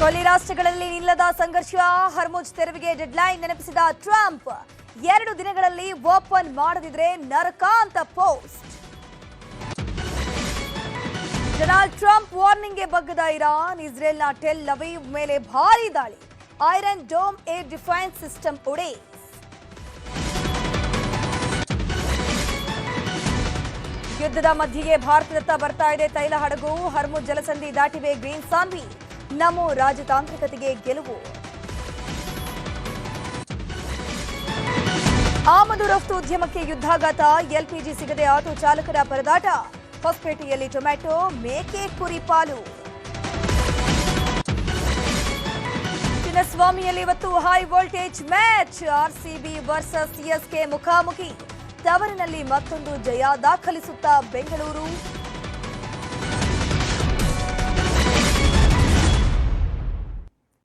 ಕೊಲ್ಲಿ ರಾಷ್ಟ್ರಗಳಲ್ಲಿ ನಿಲ್ಲದ ಸಂಘರ್ಷ, ಹರ್ಮುಜ್ ತೆರವಿಗೆ ಡೆಡ್ಲೈನ್ ನೆನಪಿಸಿದ ಟ್ರಂಪ್. 2 ದಿನಗಳಲ್ಲಿ ಓಪನ್ ಮಾಡದಿದ್ರೆ ನರಕ ಅಂತ ಪೋಸ್ಟ್. ಡೊನಾಲ್ಡ್ ಟ್ರಂಪ್ ವಾರ್ನಿಂಗ್ಗೆ ಬಗ್ಗದ ಇರಾನ್, ಇಸ್ರೇಲ್ನ ಟೆಲ್ ಅವೀವ್ ಮೇಲೆ ಭಾರೀ ದಾಳಿ. Iron Dome air defence system ಉಡೇ. ಯುದ್ಧದ ಮಧ್ಯೆಯೇ ಭಾರತದತ್ತ ಬರ್ತಾ ಇದೆ ತೈಲ ಹಡಗು. ಹರ್ಮುಜ್ ಜಲಸಂಧಿ ದಾಟಿವೆ ಗ್ರೀನ್ ಸಾನ್ವಿ. ನಮೋ ರಾಜತಾಂತ್ರಿಕತೆಗೆ ಗೆಲುವು. ಆಮದು ರಫ್ತು ಉದ್ಯಮಕ್ಕೆ ಯುದ್ಧಾಘಾತ. ಎಲ್ಪಿಜಿ ಸಿಗದೆ ಆಟೋ ಚಾಲಕರ ಪರದಾಟ. ಹೊಸಪೇಟೆಯಲ್ಲಿ ಟೊಮ್ಯಾಟೊ, ಮೇಕೆ, ಕುರಿ ಪಾಲು. ಚಿನ್ನಸ್ವಾಮಿಯಲ್ಲಿ ಇವತ್ತು high voltage match. RCB versus CSK ಮುಖಾಮುಖಿ. ತವರಿನಲ್ಲಿ ಮತ್ತೊಂದು ಜಯ ದಾಖಲಿಸುತ್ತಾ ಬೆಂಗಳೂರು.